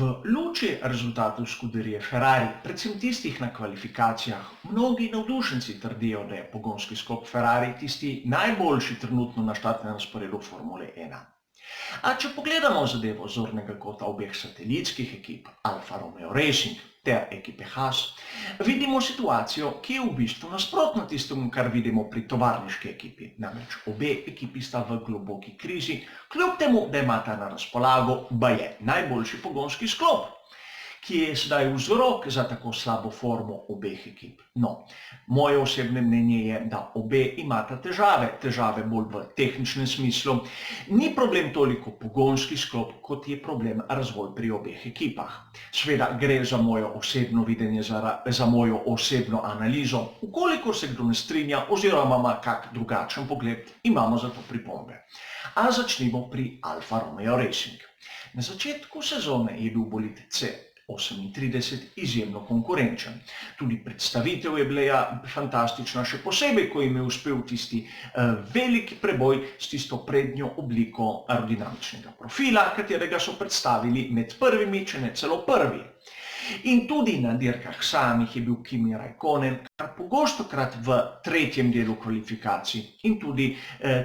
V luči rezultatov Scuderie Ferrari, predvsem tistih na kvalifikacijah, mnogi navdušenci trdijo, da je pogonski sklop Ferrari tisti najboljši trenutno na štartnem razporedu Formule 1. A če pogledamo zadevo z zornega kota obeh satelitskih ekip, Alfa Romeo Racing ter ekipe Haas, vidimo situacijo, ki je v bistvu nasprotna tistemu, kar vidimo pri tovarniški ekipi. Namreč obe ekipi sta v globoki krizi, kljub temu, da imata na razpolago baje najboljši pogonski sklop, ki je sedaj vzrok za tako slabo formo obeh ekip. No, moje osebne mnenje je, da obe imata težave bolj v tehničnem smislu. Ni problem toliko pogonski sklop, kot je problem razvoj pri obeh ekipah. Seveda gre za mojo osebno videnje, za mojo osebno analizo. Ukolikor se kdo ne strinja oziroma ima kak drugačen pogled, imamo za to pripombe. A začnimo pri Alfa Romeo Racing. Na začetku sezone je bil bolid C38 izjemno konkurenčen. Tudi predstavitev je bila fantastična, še posebej, ko jim je uspel tisti veliki preboj s tisto prednjo obliko aerodinamičnega profila, katerega so predstavili med prvimi, če ne celo prvi. In tudi na dirkah samih je bil Kimi Räikkönen kar pogostokrat v tretjem delu kvalifikacij in tudi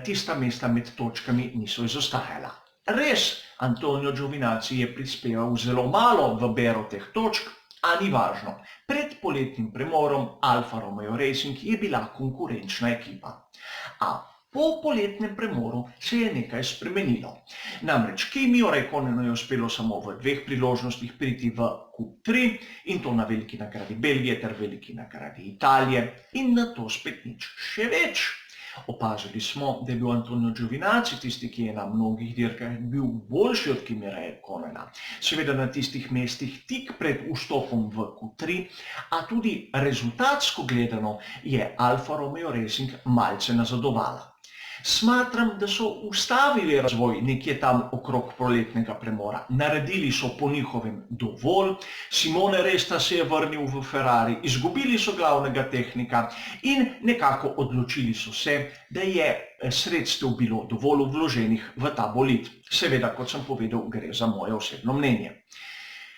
tista mesta med točkami niso izostajala. Res, Antonio Giovinazzi je prispeval zelo malo v bero teh točk, a ni važno. Pred poletnim premorom Alfa Romeo Racing je bila konkurenčna ekipa. A po poletnem premoru se je nekaj spremenilo. Namreč Kimiju Räikkönenu je uspelo samo v 2 priložnostih priti v Q3 in to na veliki nagradi Belgije ter veliki nagradi Italije in na to spet nič. Še več. Opazili smo, da je bil Antonio Giovinazzi tisti, ki je na mnogih dirkah bil boljši od Kimi Räikkönena. Seveda na tistih mestih tik pred vstopom v Q3, a tudi rezultatsko gledano je Alfa Romeo Racing malce nazadovala. Smatram, da so ustavili razvoj nekje tam okrog poletnega premora. Naredili so po njihovem dovolj, Simone Resta se je vrnil v Ferrari, izgubili so glavnega tehnika in nekako odločili so se, da je sredstev bilo dovolj vloženih v ta bolid. Seveda, kot sem povedal, gre za moje osebno mnenje.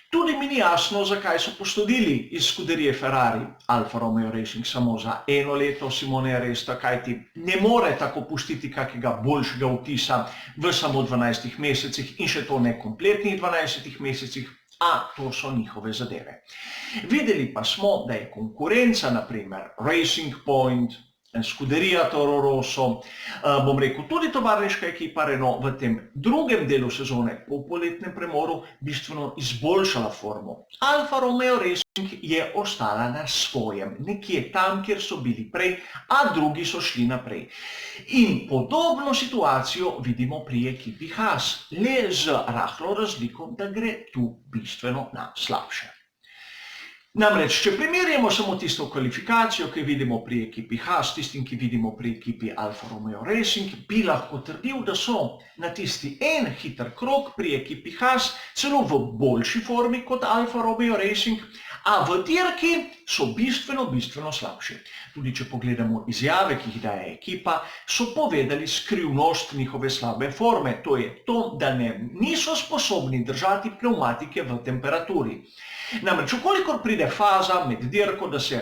Tudi mi ni jasno, zakaj so posodili iz Scuderie Ferrari Alfa Romeo Racing samo za 1 leto Simone Resta, kajti ne more tako pustiti kakega boljšega vtisa v samo 12 mesecih in še to ne kompletnih 12 mesecih, a to so njihove zadeve. Videli pa smo, da je konkurenca, naprimer Racing Point, Scuderia Toro Rosso, bom rekel, tudi tovarniška ekipa Renault v tem drugem delu sezone po poletnem premoru bistveno izboljšala formo. Alfa Romeo Racing je ostala na svojem, nekje tam, kjer so bili prej, a drugi so šli naprej. In podobno situacijo vidimo pri ekipi Haas, le z rahlo razliko, da gre tu bistveno na slabše. Namreč, če primerjamo samo tisto kvalifikacijo, ki vidimo pri ekipi Haas, tistim, ki vidimo pri ekipi Alfa Romeo Racing, bi lahko trdil, da so na tisti en hiter krog pri ekipi Haas celo v boljši formi kot Alfa Romeo Racing, a v dirki so bistveno slabši. Tudi če pogledamo izjave, ki jih daje ekipa, so povedali skrivnost njihove slabe forme. To je to, da niso sposobni držati pnevmatike v temperaturi. Namreč, ukolikor pride faza med dirko, da se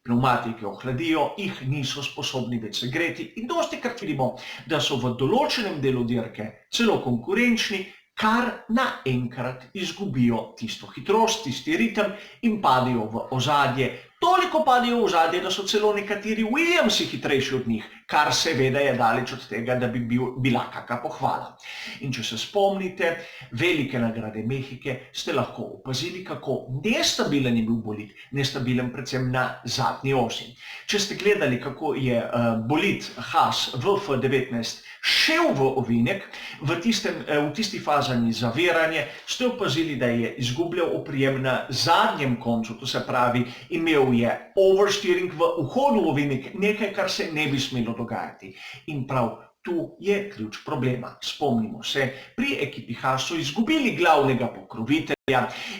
pnevmatike ohladijo, jih niso sposobni več segreti in dostikrat vidimo, da so v določenem delu dirke celo konkurenčni, kar naenkrat izgubijo tisto hitrost, tisti ritem in padejo v ozadje. Toliko padejo v ozadje, da so celo nekateri Williamsi hitrejši od njih, kar seveda je daleč od tega, da bi bila kakšna pohvala. In če se spomnite velike nagrade Mehike, ste lahko opazili, kako nestabilen je bil bolid, nestabilen predvsem na zadnji osi. Če ste gledali, kako je bolid Haas v F19 šel v ovinek, v tisti fazani zaviranje, ste opazili, da je izgubljal oprijem na zadnjem koncu, to se pravi, imel je oversteering v vhodu v ovinek, nekaj, kar se ne bi smelo dogajati. In prav tu je ključ problema. Spomnimo se, pri ekipi Haas so izgubili glavnega pokrovitelja,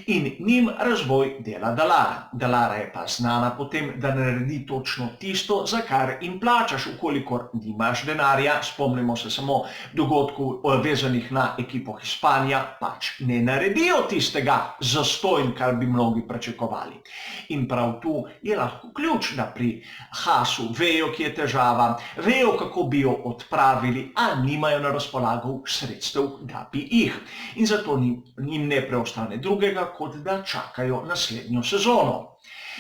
in njim razvoj dela Dallara. Dallara je pa znana po tem, da naredi točno tisto, za kar jim plačaš, ukolikor nimaš denarja. Spomnimo se samo dogodkov vezanih na ekipo Hispanija, pač ne naredijo tistega zastojn, kar bi mnogi pričakovali. In prav tu je lahko ključ, da pri Haasu vejo, ki je težava, vejo, kako bi jo odpravili, a nimajo na razpolago sredstev, da bi jih. In zato njim ne preostane drugega, kot da čakajo naslednjo sezono.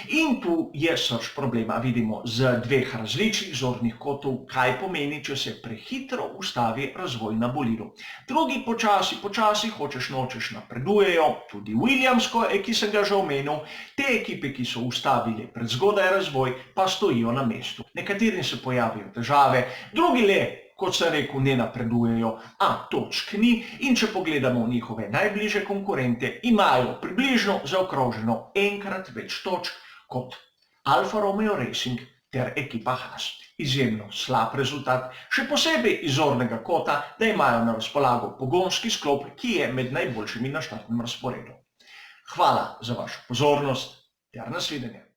In tu je srž problema. Vidimo z dveh različnih zornih kotov, kaj pomeni, če se prehitro ustavi razvoj na bolidu. Drugi počasi, hočeš nočeš napredujejo, tudi Williams, ki sem ga že omenil, te ekipe, ki so ustavili prezgodaj razvoj, pa stojijo na mestu. Nekaterim se pojavijo težave, drugi le, kot sem rekel, ne napredujejo, a točk ni, in če pogledamo njihove najbližje konkurente, imajo približno zaokroženo enkrat več točk kot Alfa Romeo Racing ter ekipa Haas. Izjemno slab rezultat, še posebej iz zornega kota, da imajo na razpolago pogonski sklop, ki je med najboljšimi na štartnem razporedu. Hvala za vašo pozornost ter nasvidenje.